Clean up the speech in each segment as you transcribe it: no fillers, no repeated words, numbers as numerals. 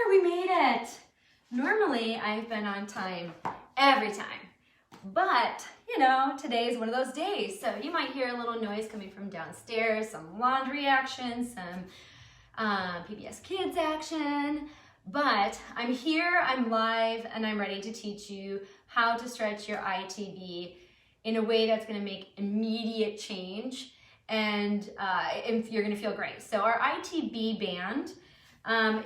we made it. Normally, I've been on time every time, but you know, today is one of those days. So you might hear a little noise coming from downstairs, some laundry action, some PBS Kids action, but I'm here, I'm live, and I'm ready to teach you how to stretch your ITB in a way that's gonna make immediate change, and you're gonna feel great. So our ITB band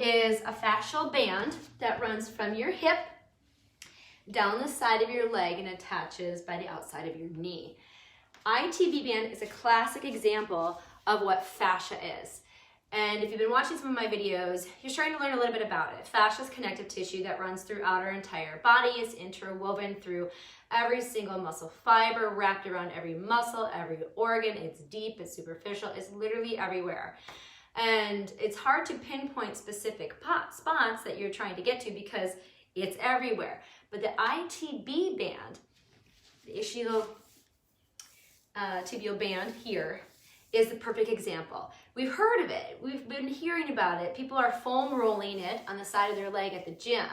is a fascial band that runs from your hip down the side of your leg and attaches by the outside of your knee. ITB band is a classic example of what fascia is. And if you've been watching some of my videos, you're starting to learn a little bit about it. Fascia is connective tissue that runs throughout our entire body. It's interwoven through every single muscle fiber, wrapped around every muscle, every organ. It's deep, it's superficial, it's literally everywhere. And it's hard to pinpoint specific spots that you're trying to get to because it's everywhere. But the ITB band, the ischial-tibial band here, is the perfect example. We've heard of it, we've been hearing about it. People are foam rolling it on the side of their leg at the gym.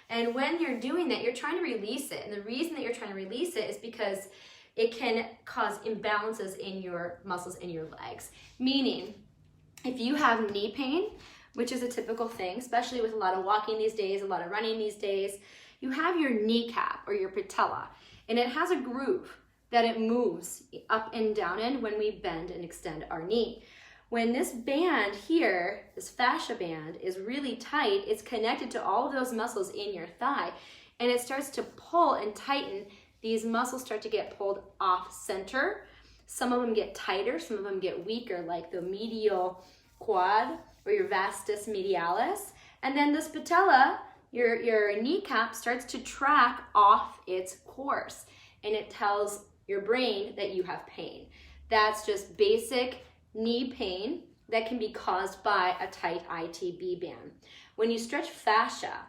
And when you're doing that, you're trying to release it. And the reason that you're trying to release it is because it can cause imbalances in your muscles in your legs. Meaning, if you have knee pain, which is a typical thing, especially with a lot of walking these days, a lot of running these days, you have your kneecap or your patella, and it has a groove that it moves up and down in when we bend and extend our knee. When this band here, this fascia band, is really tight, it's connected to all of those muscles in your thigh, and it starts to pull and tighten. These muscles start to get pulled off center. Some of them get tighter, some of them get weaker, like the medial quad or your vastus medialis. And then this patella, your kneecap, starts to track off its course, and it tells your brain that you have pain. That's just basic knee pain that can be caused by a tight ITB band. When you stretch fascia,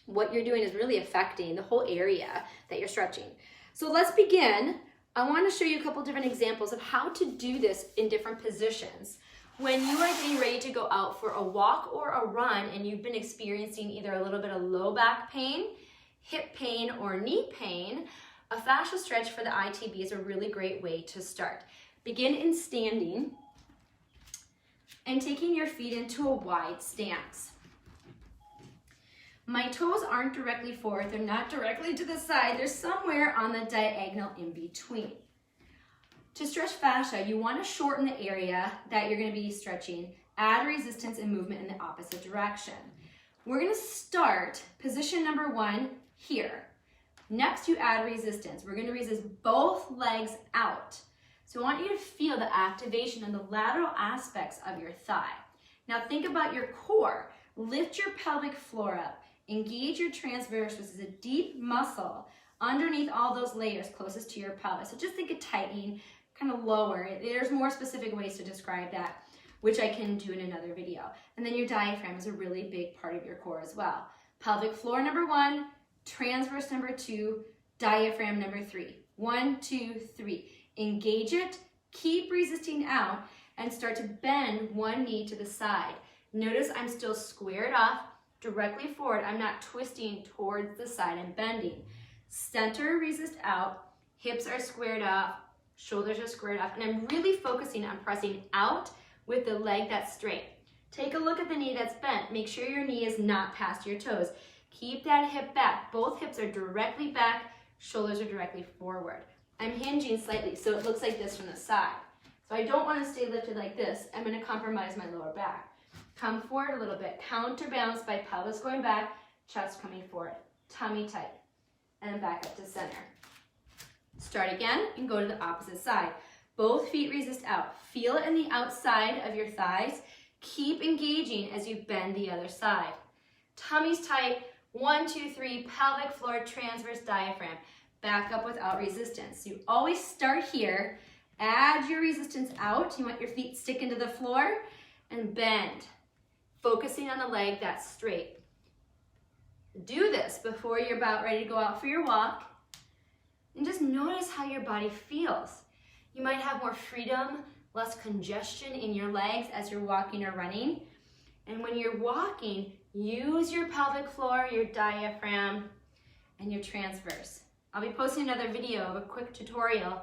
what you're doing is really affecting the whole area that you're stretching. So let's begin. I want to show you a couple different examples of how to do this in different positions. When you are getting ready to go out for a walk or a run and you've been experiencing either a little bit of low back pain, hip pain, or knee pain, a fascial stretch for the ITB is a really great way to start. Begin in standing and taking your feet into a wide stance. My toes aren't directly forward, they're not directly to the side, they're somewhere on the diagonal in between. To stretch fascia, you want to shorten the area that you're going to be stretching, add resistance and movement in the opposite direction. We're going to start position number 1 here. Next, you add resistance. We're going to resist both legs out. So I want you to feel the activation in the lateral aspects of your thigh. Now think about your core. Lift your pelvic floor up. Engage your transverse, which is a deep muscle underneath all those layers closest to your pelvis. So just think of tightening, kind of lower. There's more specific ways to describe that, which I can do in another video. And then your diaphragm is a really big part of your core as well. Pelvic floor number 1, transverse number 2, diaphragm number 3. 1, 2, 3. Engage it, keep resisting out, and start to bend one knee to the side. Notice I'm still squared off, directly forward. I'm not twisting towards the side and bending. Center, resist out, hips are squared off, shoulders are squared off, and I'm really focusing on pressing out with the leg that's straight. Take a look at the knee that's bent. Make sure your knee is not past your toes. Keep that hip back. Both hips are directly back, shoulders are directly forward. I'm hinging slightly, so it looks like this from the side. So I don't want to stay lifted like this. I'm going to compromise my lower back. Come forward a little bit. Counterbalance by pelvis going back, chest coming forward. Tummy tight. And back up to center. Start again and go to the opposite side. Both feet resist out. Feel it in the outside of your thighs. Keep engaging as you bend the other side. Tummy's tight. 1, 2, 3. Pelvic floor, transverse diaphragm. Back up without resistance. You always start here. Add your resistance out. You want your feet stick into the floor and bend. Focusing on the leg that's straight. Do this before you're about ready to go out for your walk. And just notice how your body feels. You might have more freedom, less congestion in your legs as you're walking or running. And when you're walking, use your pelvic floor, your diaphragm, and your transverse. I'll be posting another video of a quick tutorial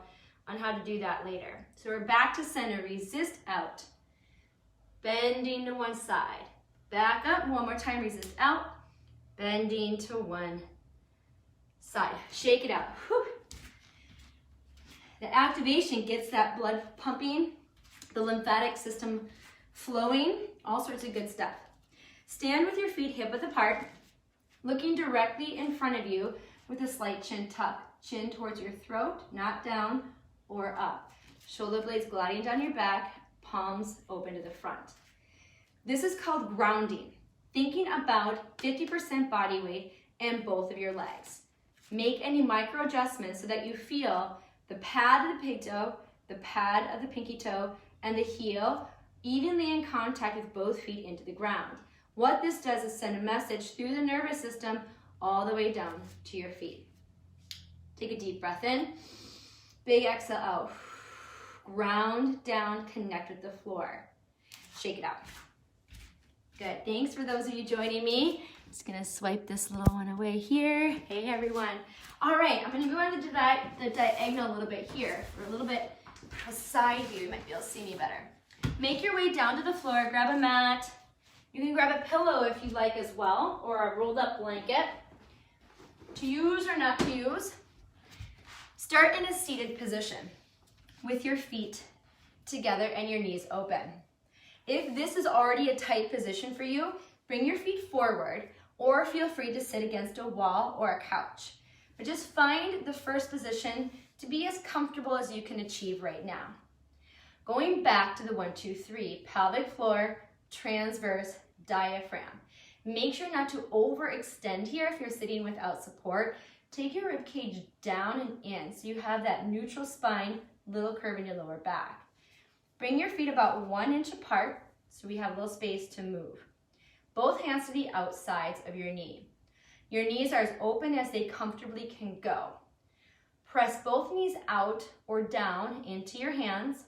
on how to do that later. So we're back to center, resist out. Bending to one side. Back up, one more time, resist out. Bending to one side. Shake it out. Whew. The activation gets that blood pumping, the lymphatic system flowing, all sorts of good stuff. Stand with your feet hip width apart, looking directly in front of you with a slight chin tuck. Chin towards your throat, not down or up. Shoulder blades gliding down your back, palms open to the front. This is called grounding. Thinking about 50% body weight in both of your legs. Make any micro adjustments so that you feel the pad of the big toe, the pad of the pinky toe, and the heel evenly in contact with both feet into the ground. What this does is send a message through the nervous system all the way down to your feet. Take a deep breath in, big exhale out. Ground down, connect with the floor. Shake it out. Good, thanks for those of you joining me. Just gonna swipe this little one away here. Hey everyone. All right, I'm gonna go on the diagonal a little bit here, for a little bit aside here. You might be able to see me better. Make your way down to the floor, grab a mat. You can grab a pillow if you'd like as well, or a rolled up blanket. To use or not to use. Start in a seated position with your feet together and your knees open. If this is already a tight position for you, bring your feet forward or feel free to sit against a wall or a couch. But just find the first position to be as comfortable as you can achieve right now. Going back to the 1, 2, 3, pelvic floor, transverse, diaphragm. Make sure not to overextend here if you're sitting without support. Take your rib cage down and in so you have that neutral spine, little curve in your lower back. Bring your feet about 1 inch apart so we have a little space to move. Both hands to the outsides of your knee. Your knees are as open as they comfortably can go. Press both knees out or down into your hands.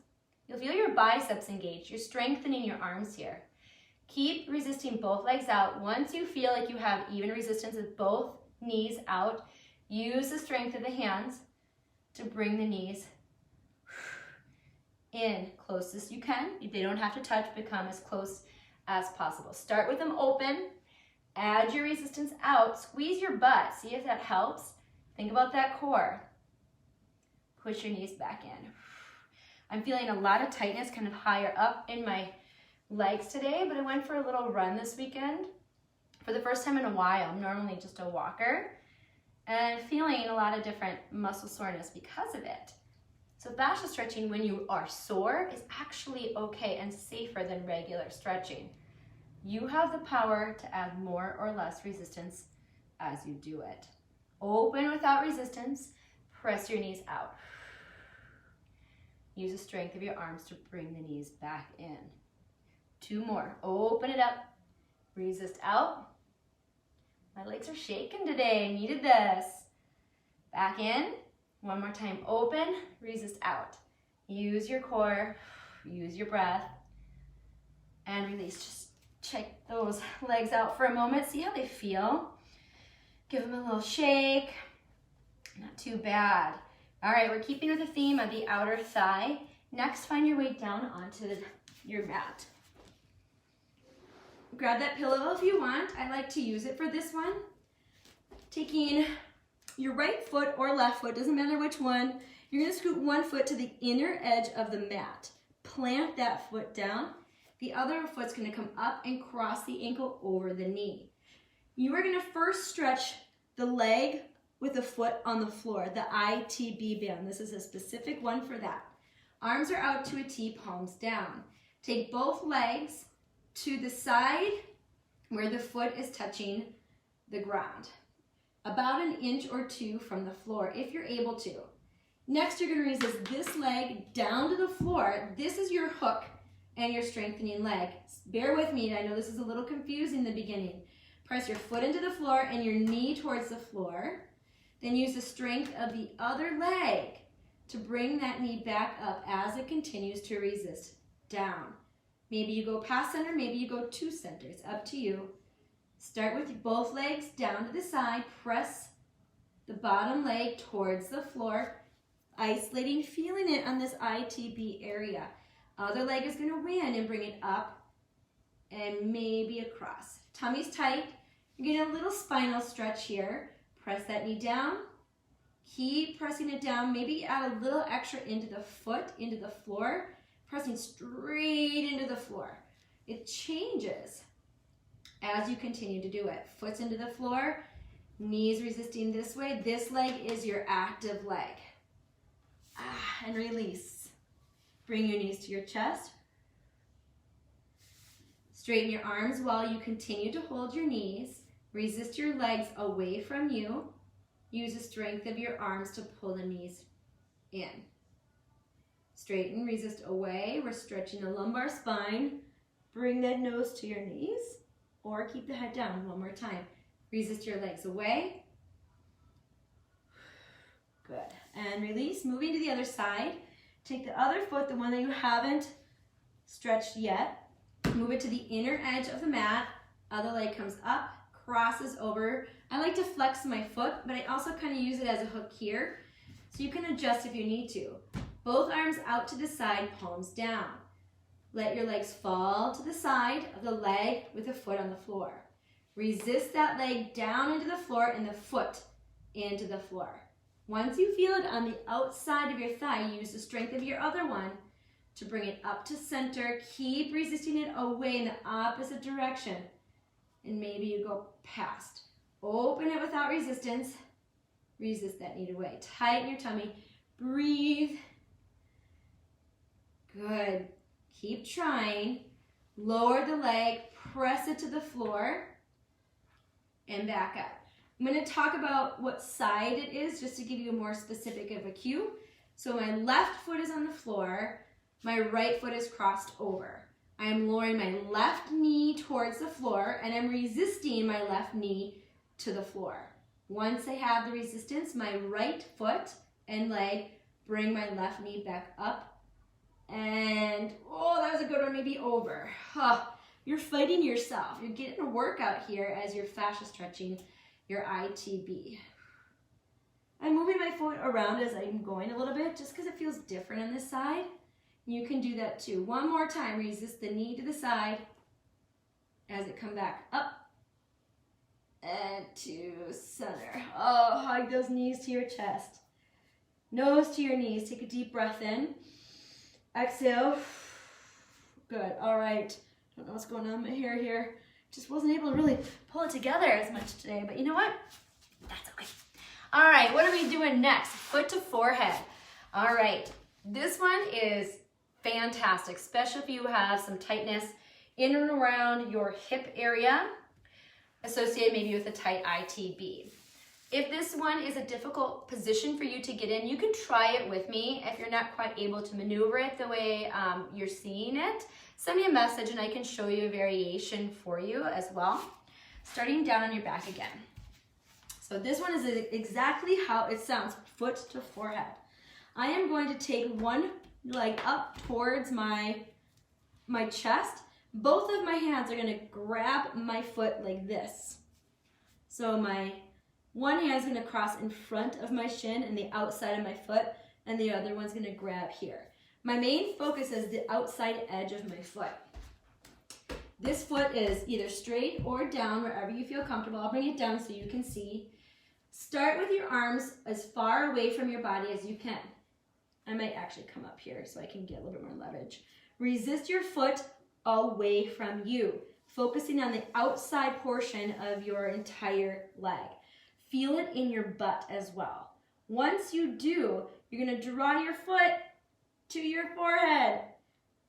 You'll feel your biceps engage. You're strengthening your arms here. Keep resisting both legs out. Once you feel like you have even resistance with both knees out, use the strength of the hands to bring the knees in closest you can. They don't have to touch, but come as close as possible. Start with them open, add your resistance out, squeeze your butt, see if that helps. Think about that core. Push your knees back in. I'm feeling a lot of tightness kind of higher up in my legs today, but I went for a little run this weekend for the first time in a while. I'm normally just a walker and feeling a lot of different muscle soreness because of it. So fascia stretching when you are sore is actually okay and safer than regular stretching. You have the power to add more or less resistance as you do it. Open without resistance, press your knees out. Use the strength of your arms to bring the knees back in. 2 more, open it up, resist out. My legs are shaking today, I needed this. Back in. 1 more time, open, resist out. Use your core, use your breath, and release. Just check those legs out for a moment, see how they feel. Give them a little shake, not too bad. All right, we're keeping with the theme of the outer thigh. Next, find your way down onto your mat. Grab that pillow if you want. I like to use it for this one. Taking your right foot or left foot, doesn't matter which one, you're gonna scoot 1 foot to the inner edge of the mat. Plant that foot down. The other foot's gonna come up and cross the ankle over the knee. You are gonna first stretch the leg with the foot on the floor, the ITB band. This is a specific one for that. Arms are out to a T, palms down. Take both legs to the side where the foot is touching the ground. About 1 inch or 2 from the floor, if you're able to. Next, you're gonna resist this leg down to the floor. This is your hook and your strengthening leg. Bear with me, I know this is a little confusing in the beginning. Press your foot into the floor and your knee towards the floor. Then use the strength of the other leg to bring that knee back up as it continues to resist down. Maybe you go past center, maybe you go to center. It's up to you. Start with both legs down to the side. Press the bottom leg towards the floor. Isolating, feeling it on this ITB area. Other leg is going to win and bring it up and maybe across. Tummy's tight. You're getting a little spinal stretch here. Press that knee down. Keep pressing it down. Maybe add a little extra into the foot, into the floor. Pressing straight into the floor. It changes as you continue to do it. Foot's into the floor. Knees resisting this way. This leg is your active leg. And release. Bring your knees to your chest. Straighten your arms while you continue to hold your knees. Resist your legs away from you. Use the strength of your arms to pull the knees in. Straighten, resist away. We're stretching the lumbar spine. Bring that nose to your knees or keep the head down one more time. Resist your legs away. Good. And release. Moving to the other side. Take the other foot, the one that you haven't stretched yet. Move it to the inner edge of the mat. Other leg comes up, crosses over. I like to flex my foot, but I also kind of use it as a hook here. So you can adjust if you need to. Both arms out to the side, palms down. Let your legs fall to the side of the leg with the foot on the floor. Resist that leg down into the floor and the foot into the floor. Once you feel it on the outside of your thigh, use the strength of your other one to bring it up to center. Keep resisting it away in the opposite direction. And maybe you go past. Open it without resistance. Resist that knee away. Tighten your tummy. Breathe. Good. Keep trying. Lower the leg. Press it to the floor. And back up. I'm going to talk about what side it is just to give you a more specific of a cue. So my left foot is on the floor. My right foot is crossed over. I am lowering my left knee towards the floor and I'm resisting my left knee to the floor. Once I have the resistance, my right foot and leg bring my left knee back up. And, oh, that was a good one, maybe over. You're fighting yourself. You're getting a workout here as you're fascia stretching your ITB. I'm moving my foot around as I'm going a little bit just because it feels different on this side. You can do that too. One more time, resist the knee to the side as it comes back up and to center. Oh, hug those knees to your chest. Nose to your knees. Take a deep breath in. Exhale. Good. All right. I don't know what's going on in my hair here. Just wasn't able to really pull it together as much today, but you know what? That's okay. All right, what are we doing next? Foot to forehead. All right, this one is fantastic, especially if you have some tightness in and around your hip area associated maybe with a tight ITB. If this one is a difficult position for you to get in, you can try it with me. If you're not quite able to maneuver it the way you're seeing it, send me a message and I can show you a variation for you as well. Starting down on your back again. So this one is exactly how it sounds, foot to forehead. I am going to take one leg up towards my chest. Both of my hands are going to grab my foot like this. So my one hand is going to cross in front of my shin and the outside of my foot, and the other one's going to grab here. My main focus is the outside edge of my foot. This foot is either straight or down, wherever you feel comfortable. I'll bring it down so you can see. Start with your arms as far away from your body as you can. I might actually come up here so I can get a little bit more leverage. Resist your foot away from you, focusing on the outside portion of your entire leg. Feel it in your butt as well. Once you do, you're going to draw your foot to your forehead.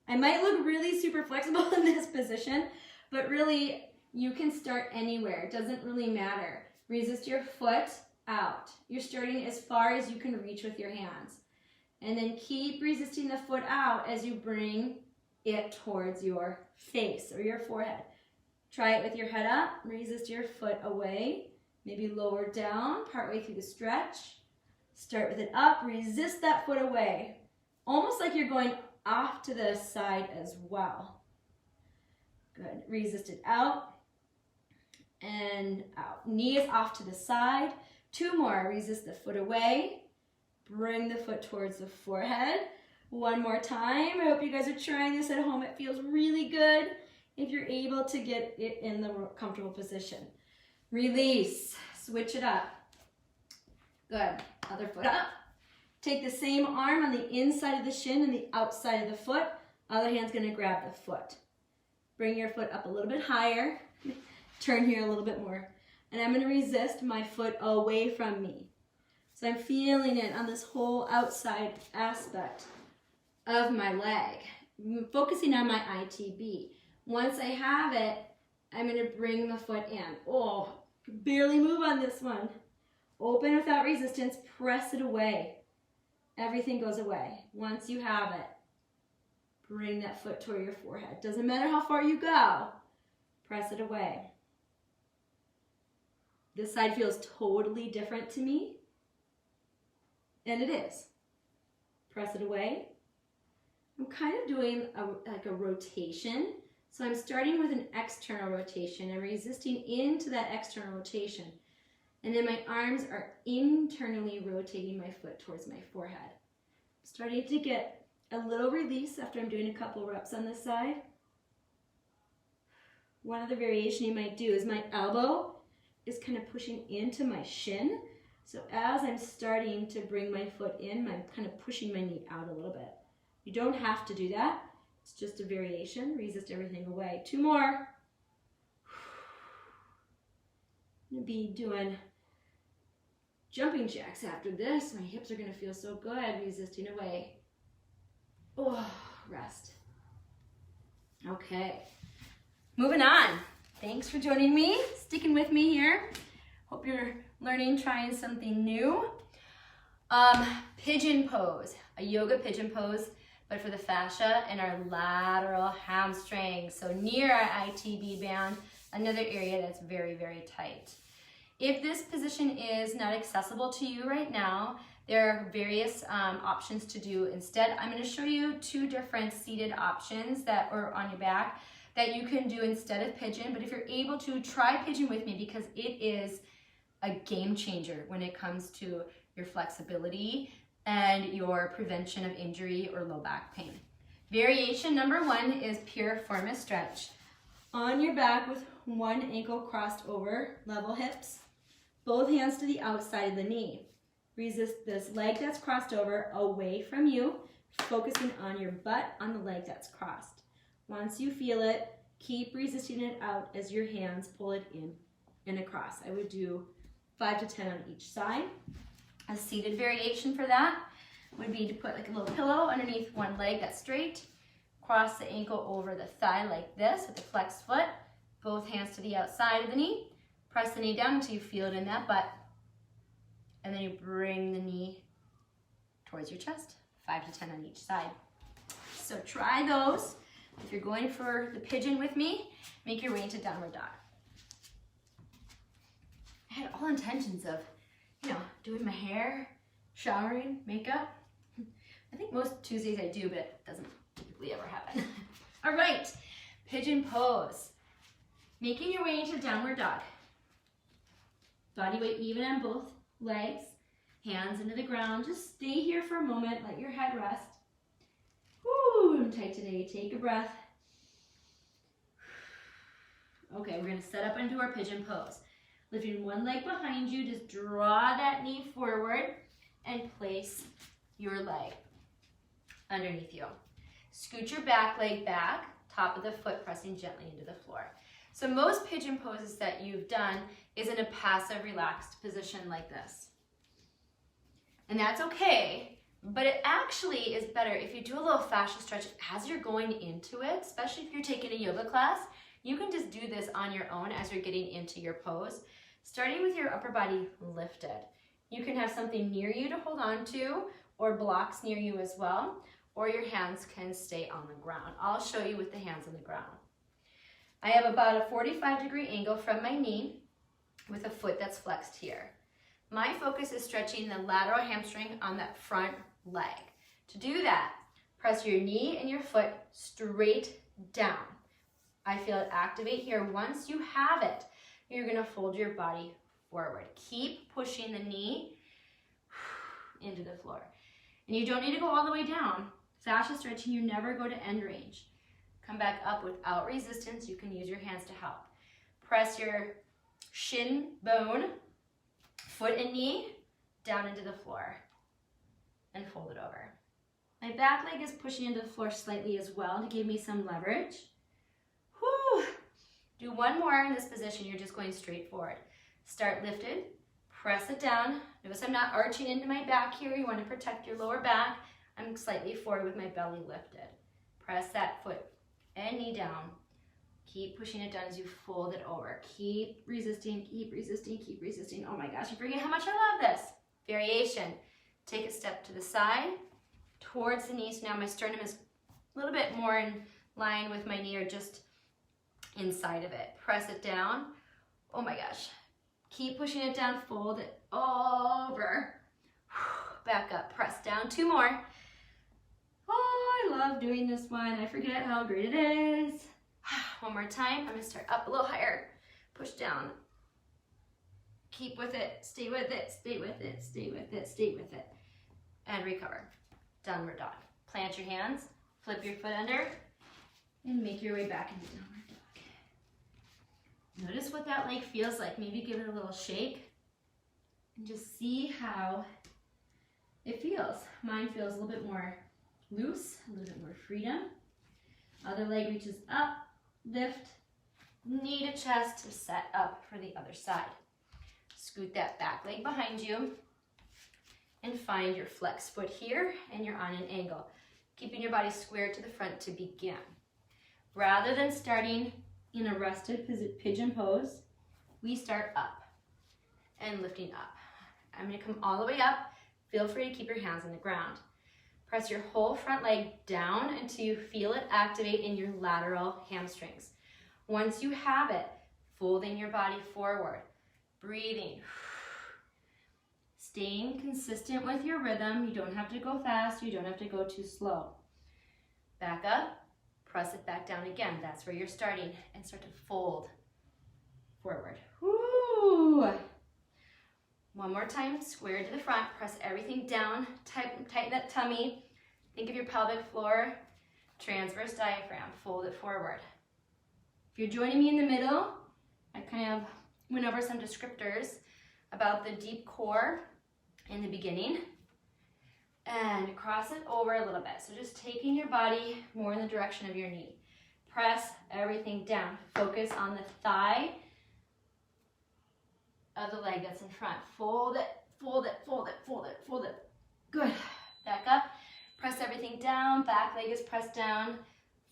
I might look really super flexible in this position, but really you can start anywhere. It doesn't really matter. Resist your foot out. You're starting as far as you can reach with your hands. And then keep resisting the foot out as you bring it towards your face or your forehead. Try it with your head up. Resist your foot away. Maybe lower down, partway through the stretch. Start with it up. Resist that foot away. Almost like you're going off to the side as well. Good. Resist it out and out. Knee is off to the side. 2 more. Resist the foot away. Bring the foot towards the forehead. 1 more time. I hope you guys are trying this at home. It feels really good if you're able to get it in the comfortable position. Release. Switch it up. Good. Other foot up. Take the same arm on the inside of the shin and the outside of the foot. Other hand's going to grab the foot. Bring your foot up a little bit higher. Turn here a little bit more. And I'm going to resist my foot away from me. So I'm feeling it on this whole outside aspect of my leg. I'm focusing on my ITB. Once I have it, I'm going to bring the foot in. Oh, barely move on this one. Open without resistance. Press it away. Everything goes away. Once you have it, bring that foot toward your forehead. Doesn't matter how far you go. Press it away. This side feels totally different to me. And it is. Press it away. I'm kind of doing like a rotation. So I'm starting with an external rotation and resisting into that external rotation. And then my arms are internally rotating my foot towards my forehead. I'm starting to get a little release after I'm doing a couple reps on this side. One other variation you might do is my elbow is kind of pushing into my shin. So as I'm starting to bring my foot in, I'm kind of pushing my knee out a little bit. You don't have to do that. It's just a variation. Resist everything away. 2 more. I'm going to be doing jumping jacks after this. My hips are going to feel so good. Resisting away. Oh, rest. Okay. Moving on. Thanks for joining me, sticking with me here. Hope you're learning, trying something new. Pigeon pose, a yoga pigeon pose, but for the fascia and our lateral hamstrings. So near our ITB band, another area that's very, very tight. If this position is not accessible to you right now, there are various options to do instead. I'm going to show you 2 different seated options that are on your back that you can do instead of pigeon. But if you're able to, try pigeon with me because it is a game changer when it comes to your flexibility and your prevention of injury or low back pain. Variation number 1 is pure Fascia Stretch. On your back with one ankle crossed over, level hips, both hands to the outside of the knee. Resist this leg that's crossed over away from you, focusing on your butt on the leg that's crossed. Once you feel it, keep resisting it out as your hands pull it in and across. I would do 5 to 10 on each side. A seated variation for that would be to put like a little pillow underneath one leg that's straight, cross the ankle over the thigh like this with the flexed foot, both hands to the outside of the knee, press the knee down until you feel it in that butt, and then you bring the knee towards your chest, 5 to 10 on each side. So try those. If you're going for the pigeon with me, make your way into downward dog. I had all intentions of, doing my hair, showering, makeup. I think most Tuesdays I do, but it doesn't typically ever happen. All right, pigeon pose. Making your way into downward dog. Body weight even on both legs, hands into the ground. Just stay here for a moment, let your head rest. Woo, I'm tight today. Take a breath. Okay, we're going to set up into our pigeon pose. Lifting one leg behind you, just draw that knee forward and place your leg underneath you. Scoot your back leg back, top of the foot pressing gently into the floor. So most pigeon poses that you've done is in a passive, relaxed position like this. And that's okay, but it actually is better if you do a little fascia stretch as you're going into it, especially if you're taking a yoga class. You can just do this on your own as you're getting into your pose, starting with your upper body lifted. You can have something near you to hold on to, or blocks near you as well, or your hands can stay on the ground. I'll show you with the hands on the ground. I have about a 45-degree angle from my knee with a foot that's flexed here. My focus is stretching the lateral hamstring on that front leg. To do that, press your knee and your foot straight down. I feel it activate here. Once you have it, you're gonna fold your body forward. Keep pushing the knee into the floor. And you don't need to go all the way down. Fascia stretching, you never go to end range. Come back up without resistance. You can use your hands to help. Press your shin bone, foot and knee down into the floor and fold it over. My back leg is pushing into the floor slightly as well to give me some leverage. Whew. Do one more in this position. You're just going straight forward. Start lifted, press it down. Notice I'm not arching into my back here. You want to protect your lower back. I'm slightly forward with my belly lifted. Press that foot and knee down. Keep pushing it down as you fold it over. Keep resisting, keep resisting, keep resisting. Oh my gosh, you forget how much I love this. Variation. Take a step to the side, towards the knee. So now my sternum is a little bit more in line with my knee or just inside of it. Press it down. Oh my gosh. Keep pushing it down, fold it over. Back up, press down. Two more. Oh, I love doing this one. I forget how great it is. One more time. I'm going to start up a little higher. Push down. Keep with it. Stay with it. Stay with it. Stay with it. Stay with it. And recover. Downward dog. Plant your hands. Flip your foot under. And make your way back into downward dog. Notice what that leg feels like. Maybe give it a little shake. And just see how it feels. Mine feels a little bit more loose. A little bit more freedom. Other leg reaches up. Lift, knee to chest to set up for the other side. Scoot that back leg behind you and find your flex foot here and you're on an angle. Keeping your body square to the front to begin. Rather than starting in a rested pigeon pose, we start up and lifting up. I'm going to come all the way up. Feel free to keep your hands on the ground. Press your whole front leg down until you feel it activate in your lateral hamstrings. Once you have it, folding your body forward, breathing, staying consistent with your rhythm. You don't have to go fast, you don't have to go too slow. Back up, press it back down again. That's where you're starting, and start to fold forward. Woo! One more time, square to the front, press everything down, tighten that tummy. Think of your pelvic floor, transverse diaphragm, fold it forward. If you're joining me in the middle, I kind of went over some descriptors about the deep core in the beginning and cross it over a little bit. So just taking your body more in the direction of your knee. Press everything down. Focus on the thigh of the leg that's in front. Fold it, fold it, fold it, fold it, fold it. Good. Back up. Press everything down. Back leg is pressed down.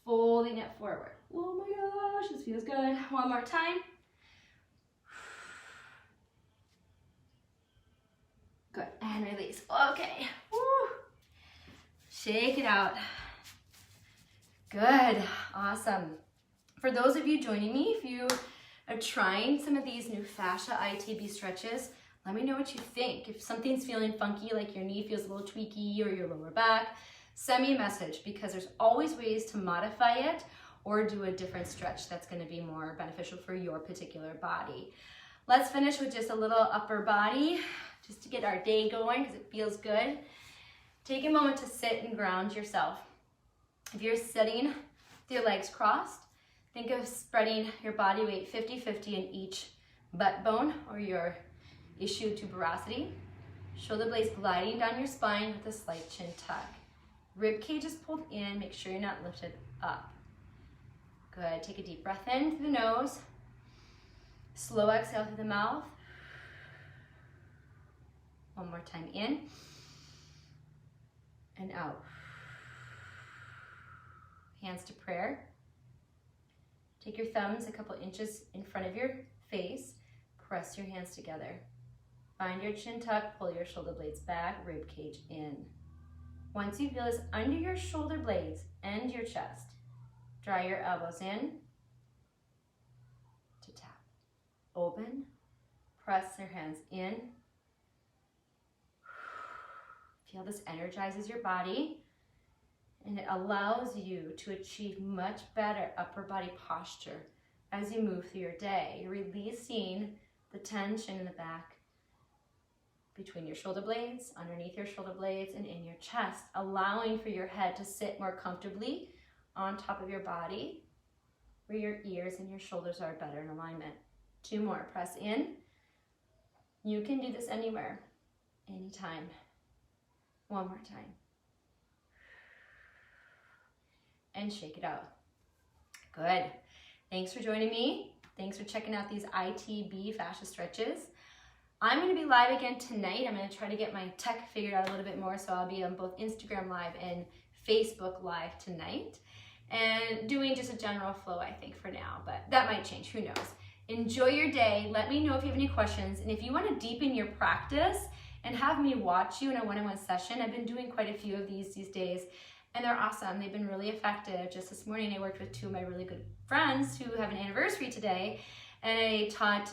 Folding it forward. Oh my gosh, this feels good. One more time. Good. And release. Okay. Woo. Shake it out. Good. Awesome. For those of you joining me, if you are trying some of these new fascia ITB stretches, let me know what you think. If something's feeling funky, like your knee feels a little tweaky or your lower back, send me a message, because there's always ways to modify it or do a different stretch that's going to be more beneficial for your particular body. Let's finish with just a little upper body, just to get our day going, because it feels good. Take a moment to sit and ground yourself. If you're sitting with your legs crossed, think of spreading your body weight 50-50 in each butt bone or your ischial tuberosity. Shoulder blades gliding down your spine with a slight chin tuck. Rib cage is pulled in. Make sure you're not lifted up. Good. Take a deep breath in through the nose. Slow exhale through the mouth. One more time in and out. Hands to prayer. Take your thumbs a couple inches in front of your face. Press your hands together. Find your chin tuck, pull your shoulder blades back, rib cage in. Once you feel this under your shoulder blades and your chest, draw your elbows in to tap. Open, press your hands in. Feel this energizes your body. And it allows you to achieve much better upper body posture as you move through your day. You're releasing the tension in the back between your shoulder blades, underneath your shoulder blades, and in your chest, allowing for your head to sit more comfortably on top of your body, where your ears and your shoulders are better in alignment. 2 more. Press in. You can do this anywhere, anytime. 1 more time. And shake it out. Good. Thanks for joining me. Thanks for checking out these ITB fascia stretches. I'm going to be live again tonight. I'm going to try to get my tech figured out a little bit more, so I'll be on both Instagram Live and Facebook Live tonight. And doing just a general flow, I think, for now, but that might change. Who knows? Enjoy your day. Let me know if you have any questions. And if you want to deepen your practice and have me watch you in a one-on-one session, I've been doing quite a few of these days, and they're awesome. They've been really effective. Just this morning, I worked with 2 of my really good friends who have an anniversary today, and I taught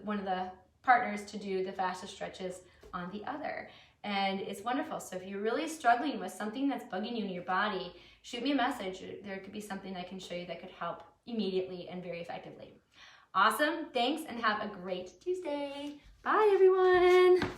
one of the partners to do the fascia stretches on the other. And it's wonderful. So if you're really struggling with something that's bugging you in your body, shoot me a message. There could be something I can show you that could help immediately and very effectively. Awesome. Thanks, and have a great Tuesday. Bye, everyone.